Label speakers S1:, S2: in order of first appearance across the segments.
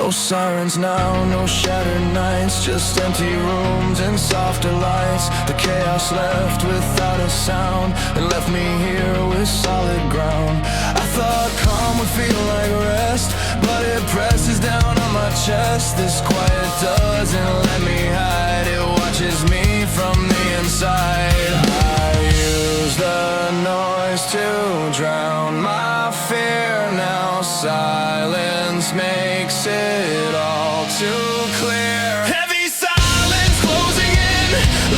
S1: No sirens now, no shattered nights, just empty rooms and softer lights. The chaos left without a sound and left me here with solid ground. I thought calm would feel like rest, but it presses down on my chest. This quiet doesn't let me hide, it watches me from the inside. I use the noise to drown my fear. Now silence makes it all too clear. Heavy silence closing in,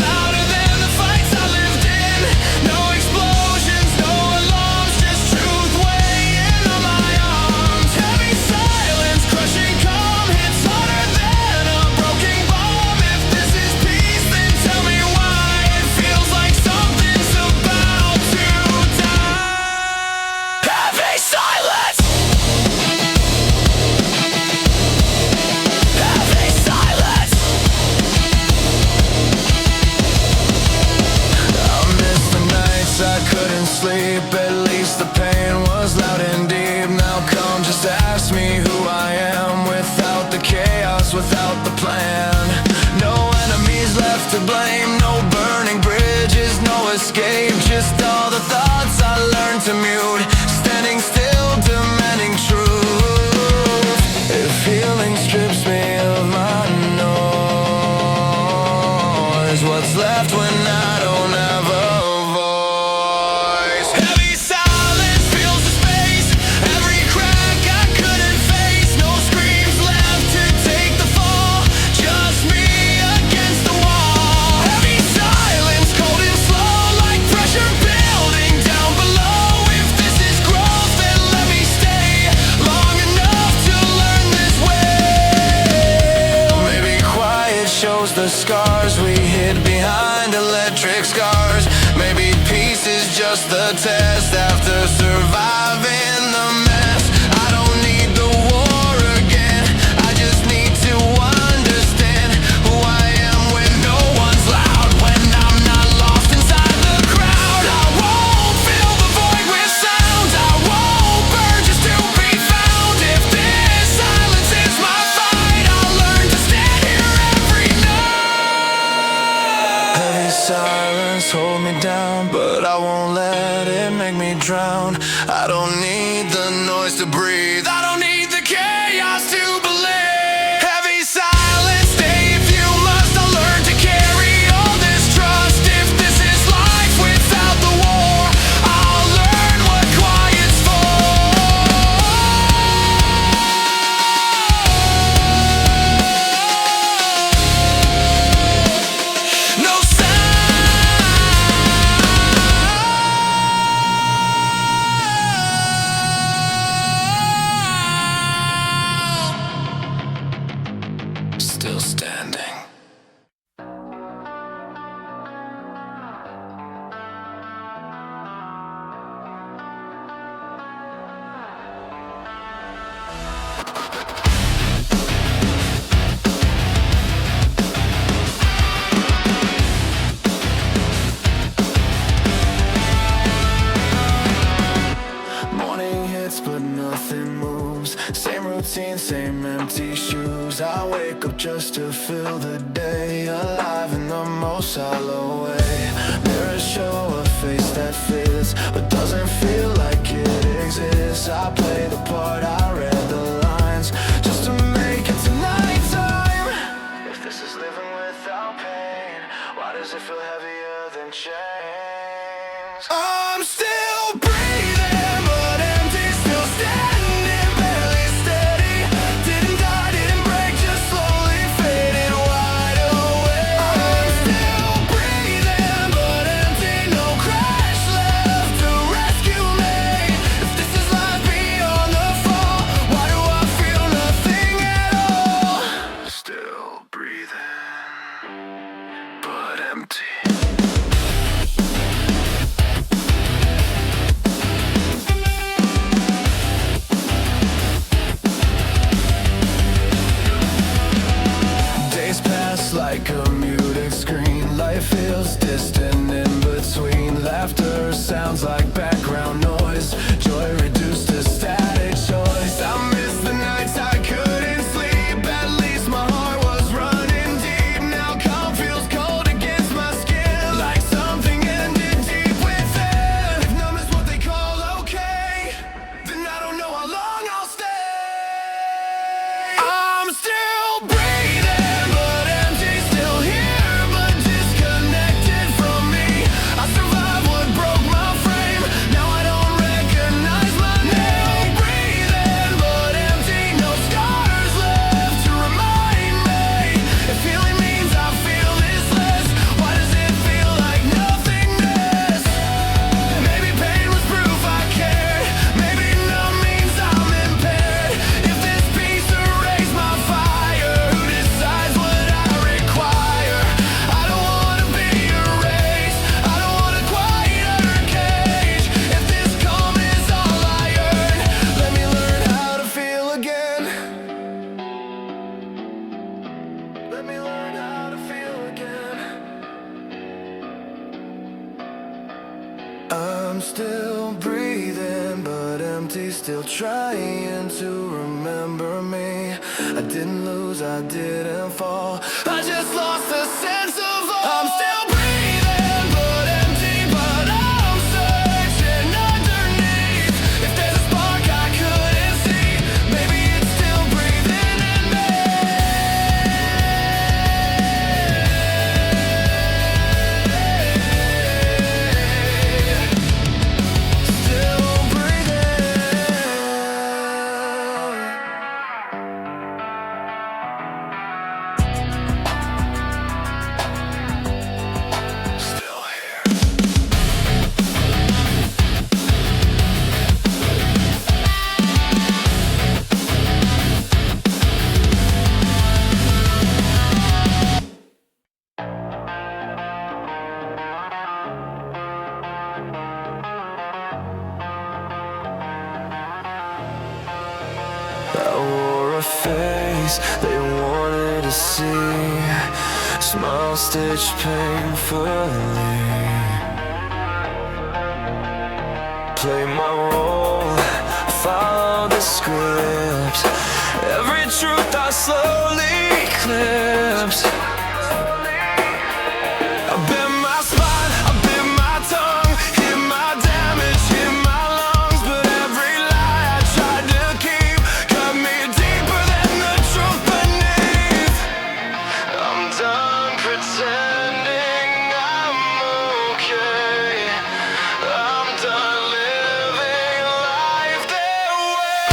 S1: louder than the fights I lived in. No explosions, no alarms, just truth weighing on my arms. Heavy silence crushing calm, hits harder than a broken bomb. If this is peace, then tell me why it feels like something's about to die. Heavy silence. I couldn't sleep, at least the pain was loud and deep. Now come, just ask me who I am, without the chaos, without the plan. No enemies left to blame, no burning bridges, no escape. Just all the thoughts I learned to mute, standing still, demanding truth. If healing strips me of my noise, what's left when I don't have a the scars we hid behind electric scars. Maybe peace is just the test after surviving the mess. I don't need the war again, I just need to understand who I am when no one's loud, when I'm not lost inside the crowd. I won't fill the void with sound, I won't burn just to be found. If this silence is my fight, I'll learn to stand here every night. Heavy silence hold me down, but I won't let it make me drown. I don't need the noise to breathe, I don't need the chaos to believe. Heavy silence, stay if you must. I'll learn to carry all this trust. If this is life without the war, I'll learn what quiet's for. No still standing. Morning hits but nothing moves, same routine, same empty shoes. I wake up just to fill the day, alive in the most hollow way. Mirrors show a face that fits, but doesn't feel like it exists. I play the part, I read the lines, just to make it to nighttime. If this is living without pain, why does it feel heavier than chains? I'm still breathing, but empty, still standing, barely steady. Didn't die, didn't break, just slowly faded wide awake. I'm still breathing, but empty, no crash left to rescue me. If this is life beyond the fall, why do I feel nothing at all? Still breathing, but empty. Like a muted screen, life feels distant in between. Laughter sounds like background noise, joy reduced to static choice. I miss the nights I couldn't sleep. I'm still breathing, but empty, still trying to remember me. I didn't lose, I didn't fall, I just lost the sense of all. I'm still breathing, but empty, but I'm searching underneath. If there's a spark I couldn't see, maybe it's still breathing in me. Still breathing. Still here. I wore a face they wanted to see, smile stitched painfully. Play my role, follow the script. Every truth I slowly eclipse. I bit my spine, I bit my tongue, hit my damage, hit my lungs. But every lie I tried to keep cut me deeper than the truth beneath. I'm done pretending I'm okay. I'm done living life their way.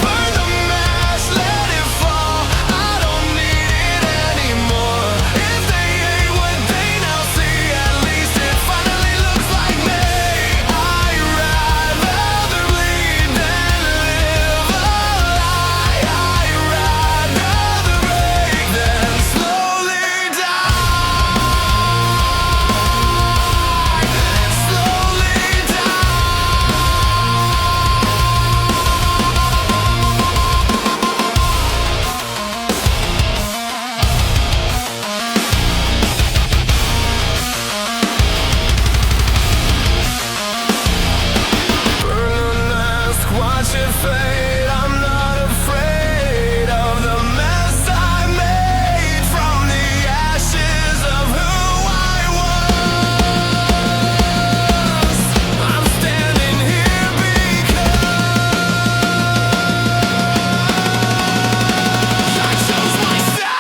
S1: Burn the mask, let it fall. I don't need it anymore. If they hate what they now see, at least it finally looks like me. I'd rather bleed than live a lie. I'd rather break than slowly die. Slowly burn the mask, watch it fade. I'm not afraid of the mess I made from the ashes of who I was. I'm standing here because I chose myself.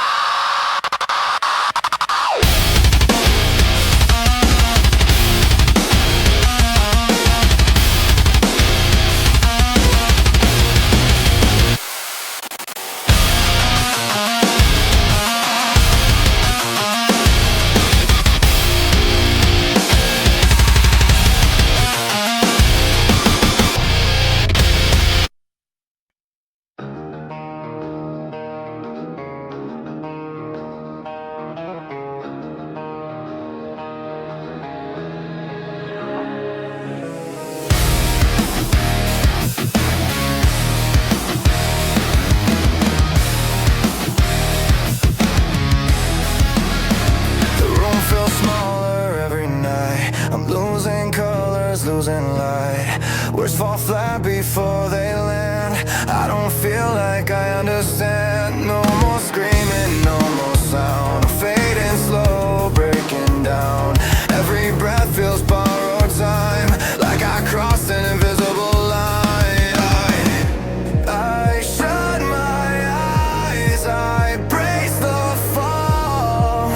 S1: The room feels smaller every night. I'm losing colors, losing light. Words fall flat before they land. I don't feel like I understand. No more screaming, no more sound. I'm fading slow, breaking down. Every breath feels borrowed time, like I crossed an invisible line. I shut my eyes, I brace the fall,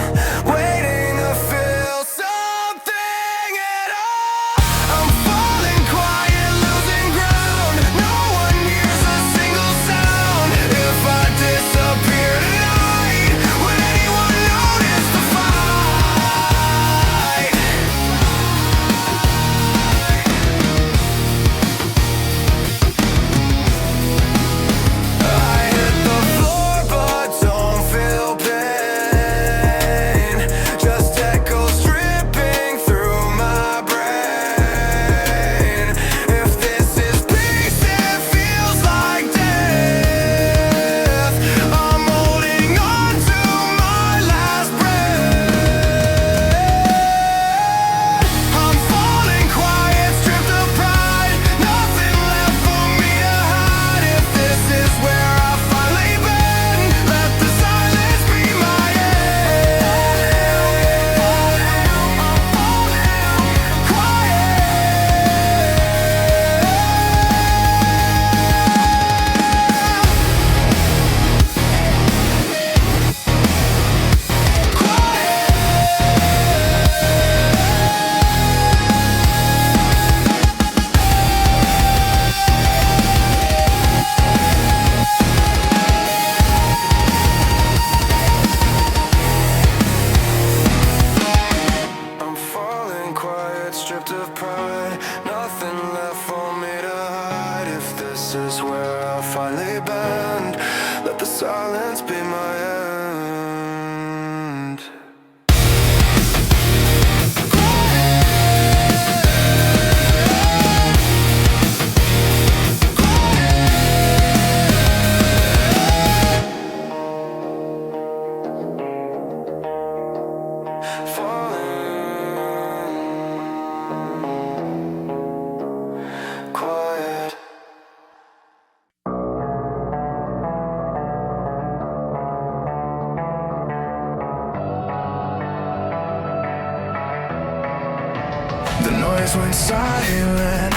S1: waiting to feel something at all. I'm falling quiet, losing ground. No one hears a single sound. If The noise went silent,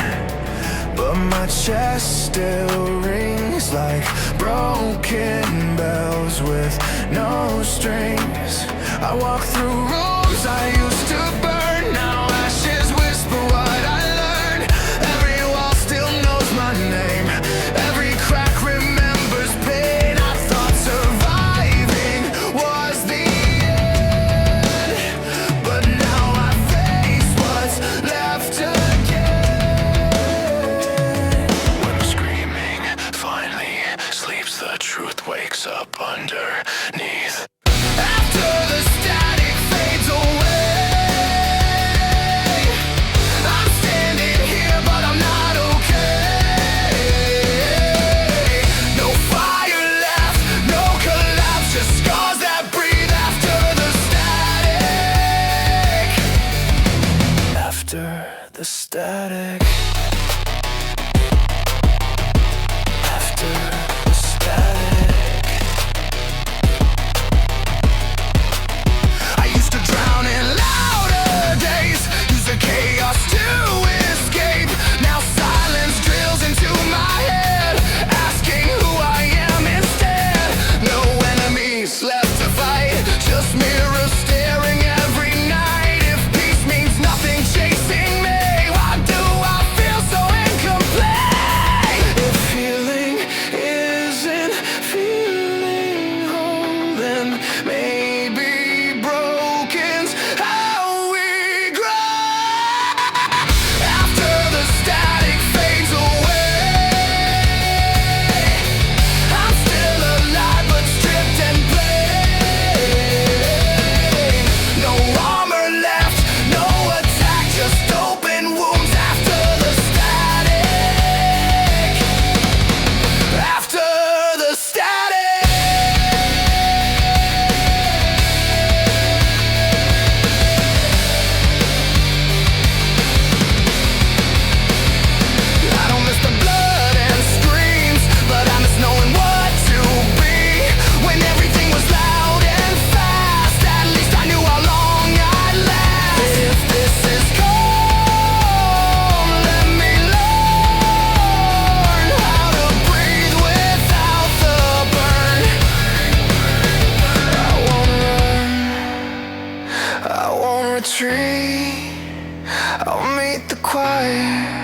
S1: but my chest still rings like broken bells with no strings. I walk through rooms I used to burn, now ashes whisper what I learned. Every wall still knows my name, every crack remembers pain. I thought surviving was the end, but now I face what's left again. When screaming finally sleeps, the truth wakes up underneath. After the static fades away, I'm standing here but I'm not okay. No fire left, no collapse, just scars that breathe after the static. After the static. After the static. I used to drown in louder days, use the chaos to escape. Now silence drills into my head, asking who I am instead. No enemies left to fight, just mirrors staring every night. If peace means nothing chasing me, why do I feel so incomplete? If healing isn't feeling whole, then maybe broken's how we grow. After the static fades away, I'm still alive but stripped and plain. No armor left, no attack, just open wounds after the static. After the static. I don't miss the blood and screams, but I miss knowing what to be. When everything was loud and fast, at least I knew how long I'd last. If this is cold, let me learn how to breathe without the burn. I won't run, I won't retreat, I'll meet the quiet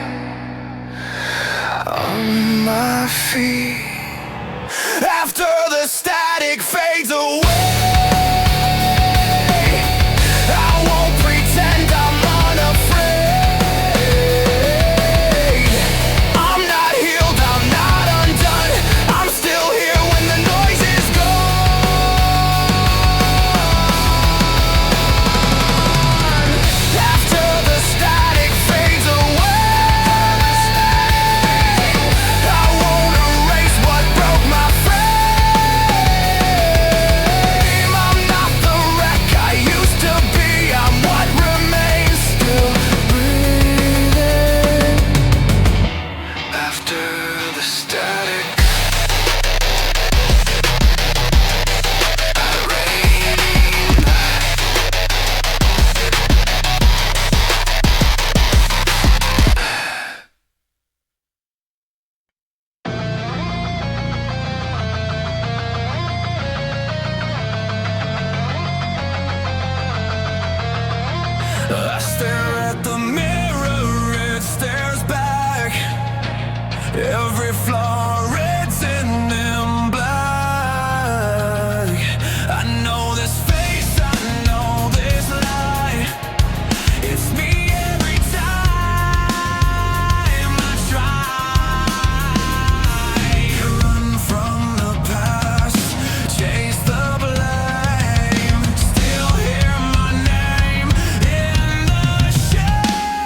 S1: on my feet. After the static fades away, I won't pretend I'm unafraid. I'm not healed, I'm not undone, I'm still here when the noise is gone. After the static fades away, I won't erase what broke my frame. I'm not the wreck I used to be, I'm what remains, still breathing. After the static, I rain. I stare at the mirror, it stares back. Every flaw written in black. I know this face, I know this lie. It's me every time I try. Run from the past, chase the blame. Still hear my name in the shade.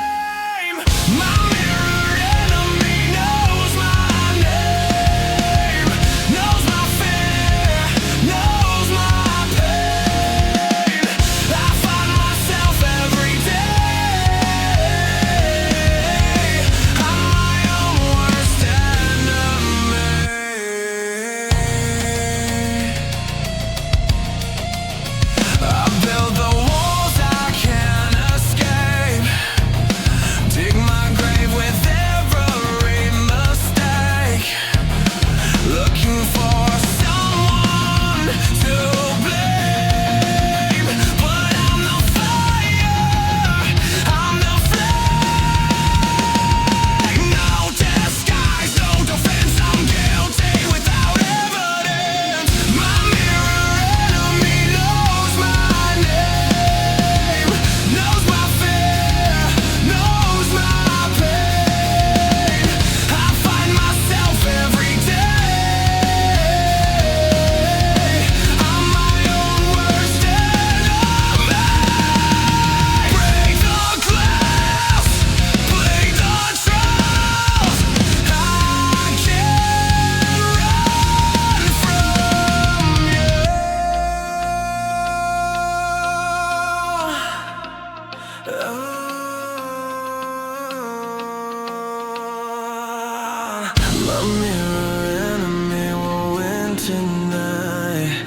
S1: My mirror enemy will win tonight.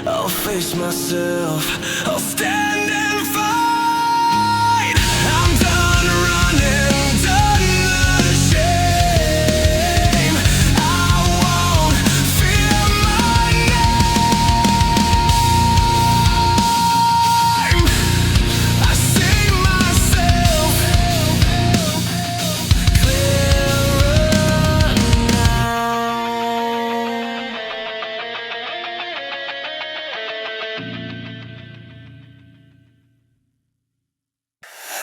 S1: I'll face myself, I'll stand and fight. I'm done running, done the shame. I won't fear my name. I see myself clearer now.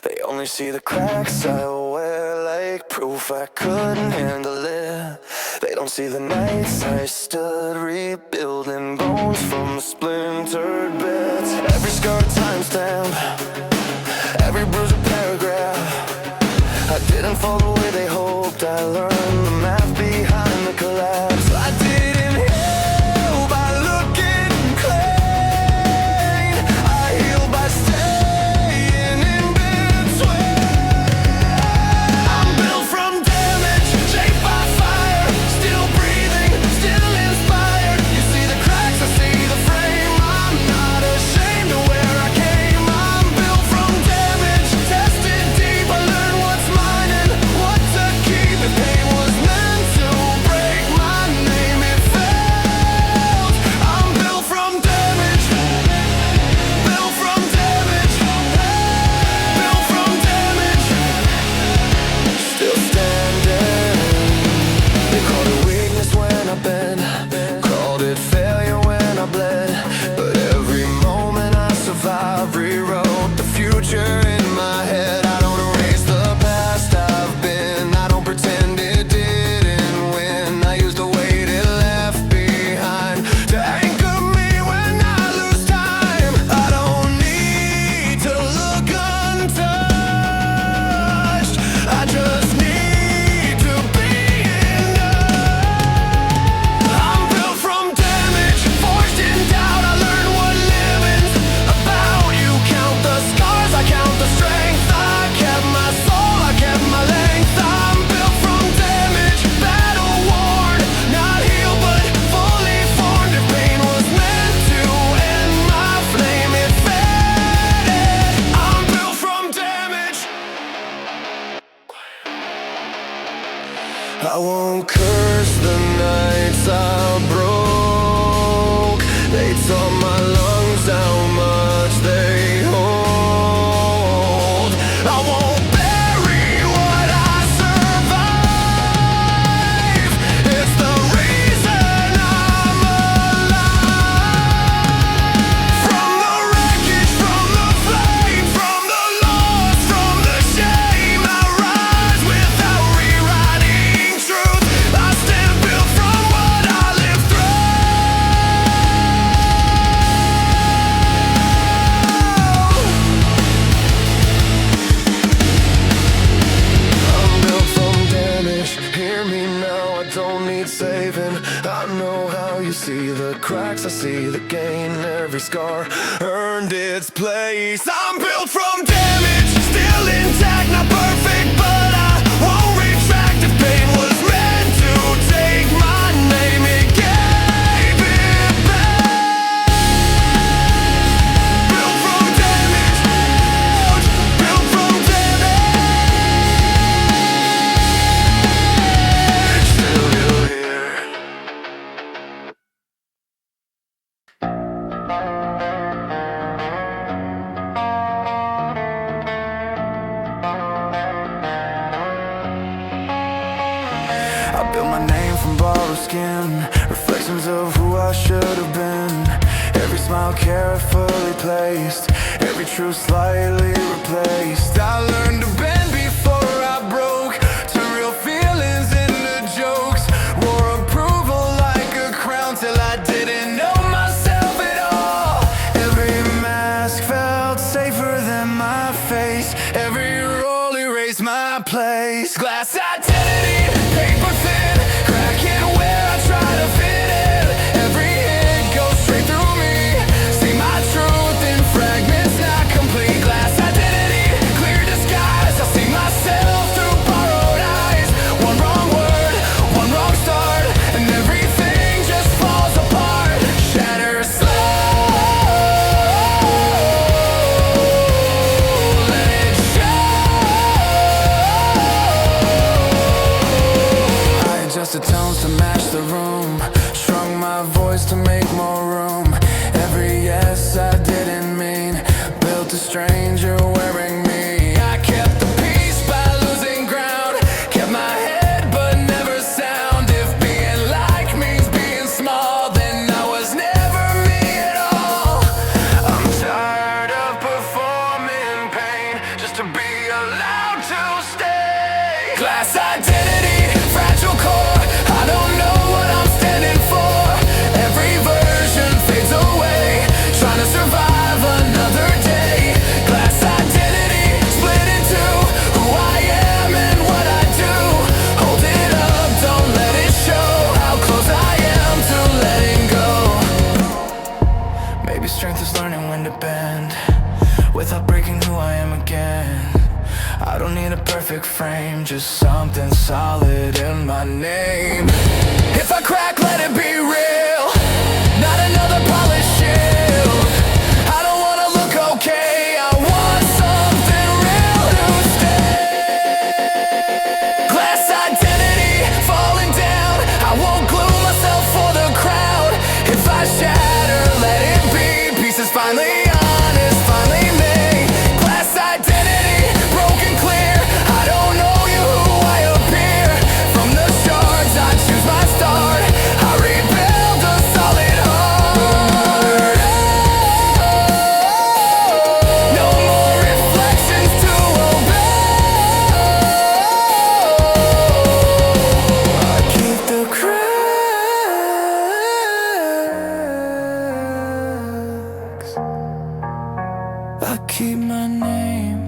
S1: They only see the cracks I wear, like proof I couldn't handle it. They don't see the nights I stood rebuilding bones from splintered bits. Every scar a timestamp, every bruise a paragraph. I didn't fall the way they hoped. I learned the math behind the collapse. I didn't heal by looking clean. I healed by staying in between. I'm built from damage, shaped by fire. Still breathing, still inspired. You see the cracks, I see the frame. I'm not ashamed of where I came. I'm built from damage, tested deep. I learned what's mine and what to keep. If pain was meant to break my name, it failed. I'm built from damage, built from damage, built from damage. Still standing. They called it weakness when I bent, called it failure when I bled. But every moment I survived rewrote the future in my head. I don't erase the past I've been, I don't pretend it didn't win. I use the weight it left behind to anchor me when I lose time. I don't need to look untouched, I just need to be enough. I'm built from damage, forged in doubt. I learned what living's about. You count the scars, I count the strength. I kept my soul, I kept my length. I'm built from damage, battle worn, not healed but fully formed. If pain was meant to end my flame, it faded. I'm built from damage. I won't curse the nights I broke. They taught my lungs how much they hold. I won't bury what I survive. It's the reason I'm alive. From the wreckage, from the flame, from the loss, from the shame, I rise without rewriting truth. I stand built from what I lived through. I'm built from damage, hear me now, I don't need saving. I know how you see the cracks, I see the gain. Every scar earned its place. I'm built from damage, still intact, not perfect, but I won't retract. If pain was meant to take my name, it gave it back. Built from damage, built from damage. Still you're here. I built my name from borrowed skin, reflections of who I should have been. Every smile carefully placed, every truth slightly replaced. I learned to bend before I broke, turn real feelings into jokes. Wore approval like a crown till I didn't know myself at all. Every mask felt safer than my face, every role erased my place. Glass identity, paper thin, cracking where I try to fit in. Every hit goes straight through me, see my truth in fragments, not complete. Glass identity, stranger wearing me. I kept the peace by losing ground, kept my head but never sound. If being like means being small, then I was never me at all. I'm tired of performing pain just to be allowed to stay. Glass identity, fragile core, I don't know what I'm standing for. Every version fades away, trying to survive another day. Glass identity, split into who I am and what I do. Hold it up, don't let it show how close I am to letting go. Maybe strength is learning when to bend without breaking who I am again. I don't need a perfect frame, just something solid in my name. If I crack, let it be real, not another polished shield. I don't wanna look okay, I want something real to stay. Glass identity, falling down, I won't glue myself for the crowd. If I shatter, let it be, pieces finally honest, finally made. Glass identity, broken clear, I don't know you who I appear. From the shards I choose my start, I rebuild a solid heart. No more reflections to obey. I keep the cracks, I keep my name.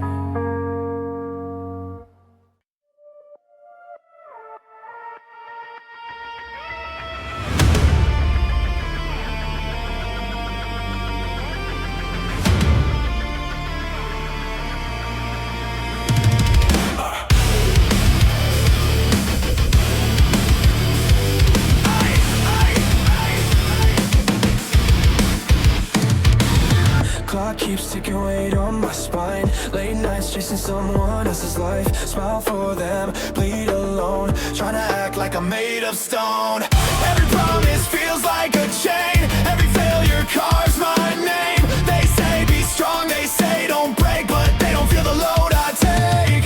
S2: Clock keeps ticking, weight on my spine. Late nights chasing someone else's life. Smile for them, bleed alone, trying to act like I'm made of stone. Every promise feels like a chain, every failure carves my name. They say be strong, they say don't break, but they don't feel the load I take.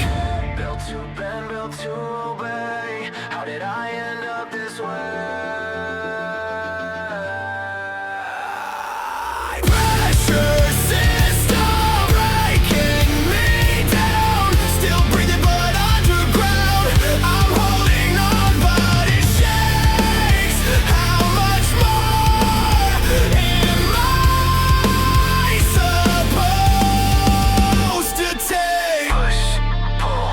S2: Built to bend, built to obey. How did I end up this way? Pressure system breaking me down. Still breathing but underground. I'm holding on but it shakes. How much more am I supposed to take? Push, pull,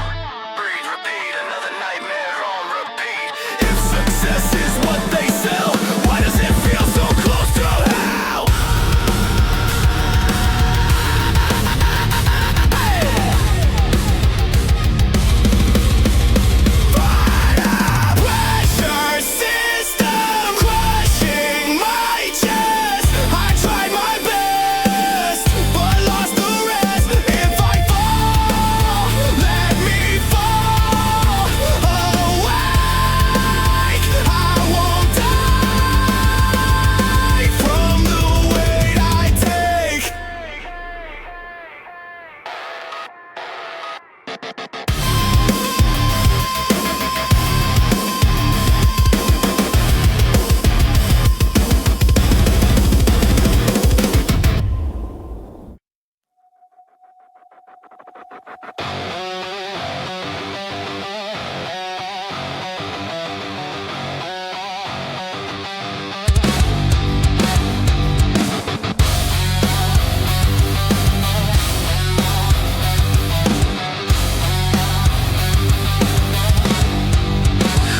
S2: breathe, repeat. Another nightmare on repeat. If success is what they sell, why does it feel so close to hell? Pressure system crushing my chest. I tried my best, but lost the rest. If I fall, let me fall awake. I won't die from the weight I take.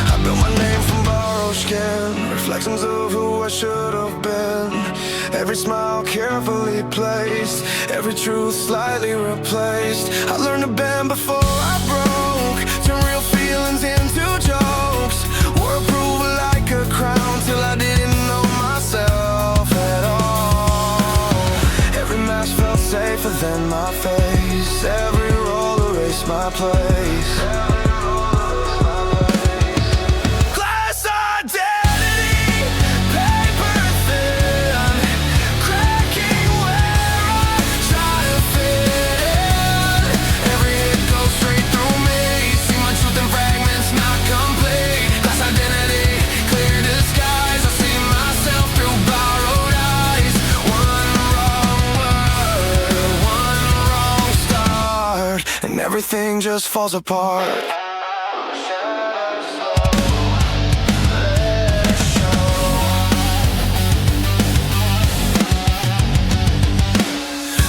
S2: I built my name from borrowed skin, reflections of who I should have been. Every smile carefully placed, every truth slightly replaced. I learned to bend before I broke, turn real feelings into jokes. Wore approval like a crown till I didn't know myself at all. Every mask felt safer than my face, every role erased my place. Glass identity, paper thin, cracking where I try to fit and everything just falls apart.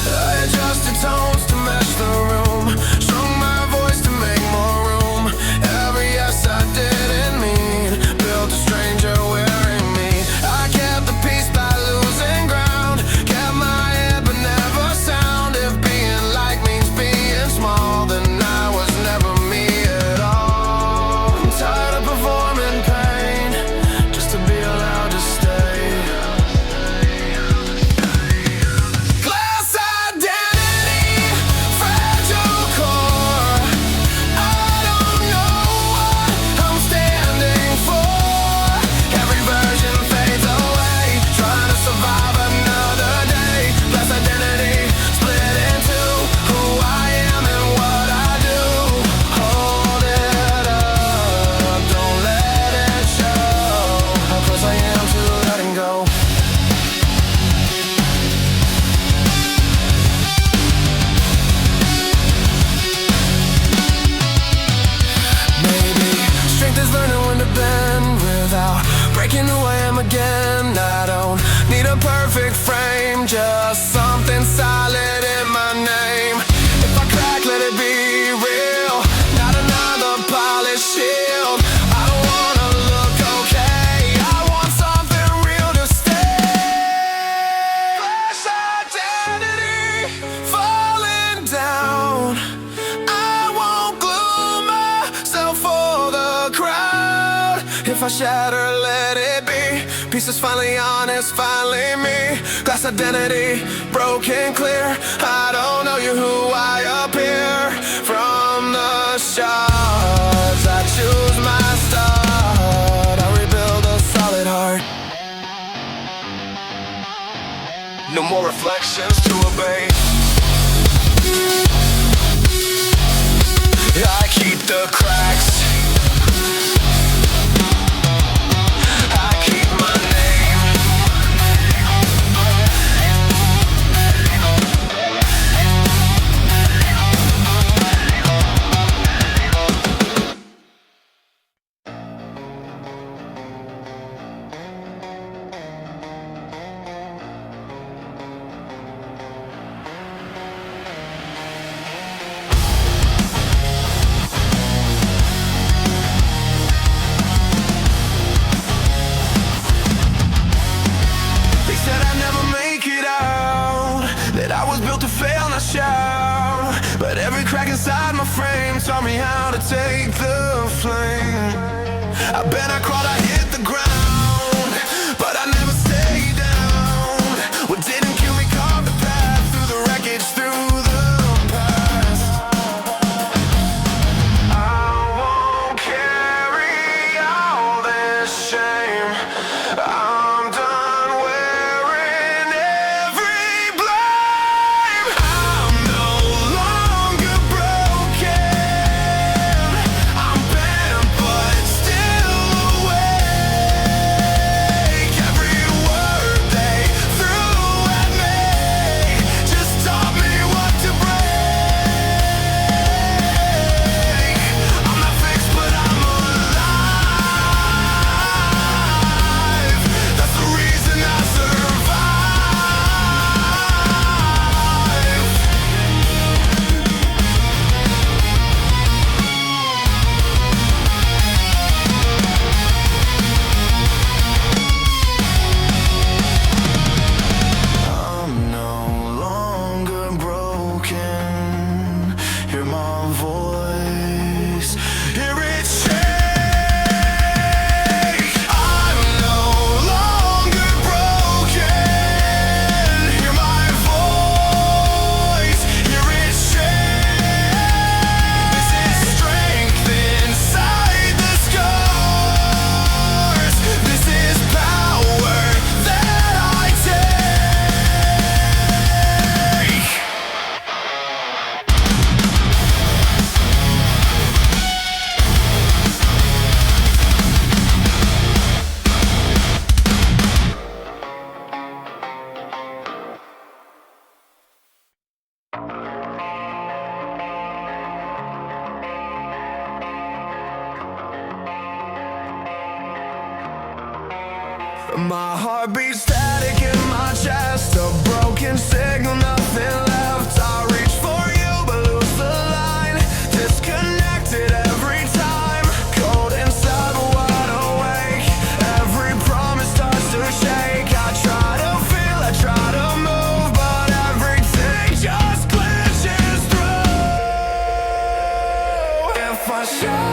S2: I adjusted tones to match the room, strung my voice to make more room. Every yes I didn't mean built a stranger wearing me. I kept the peace by losing ground, kept my head but never sound. If being like means being small, then I was never me at all. I'm tired of performing pain just to be allowed to stay. Glass identity, fragile core. I don't know what I'm standing for. Every version fades away, trying to survive another day. Glass identity, split into who I am and what I do. Hold it up, don't let it show how close I am to letting go. Maybe strength is learning when to bend without breaking who I am again. I don't need a perfect frame, just something solid in my name. If I crack, let it be real, not another polished shield. I don't wanna look okay, I want something real to stay. Flash identity, falling down. I won't glue myself for the crowd. If I shatter, let it be. Pieces finally honest, finally me. Glass identity, broken clear. I don't know you who I appear. From the shards, I choose my start. I rebuild a solid heart. No more reflections to obey. I keep the cracks. I keep my name. They said I'd never make it out, that I was built to fail, not shout. But every crack inside my frame taught me how to take the flame. I bet I crawled, I hit the ground, but I never stayed down. What didn't kill me carved the path through the wreckage, through the past. I won't carry all this shame. I'm done wearing every blame. I'm no longer broken. I'm bent but still awake. Every word they threw at me just taught me what to break. I'm not fixed but I'm alive. That's the reason I survive. I'm no longer broken. Hear my voice, hear it shake. I'm no longer broken. Hear my voice, hear it shake. This is strength inside the scars. This is power that I take. My heart beats static in my chest, a broken signal, nothing left. I reach for you but lose the line, disconnected every time. Cold inside but wide awake, every promise starts to shake. I try to feel, I try to move, but everything just glitches through. If I show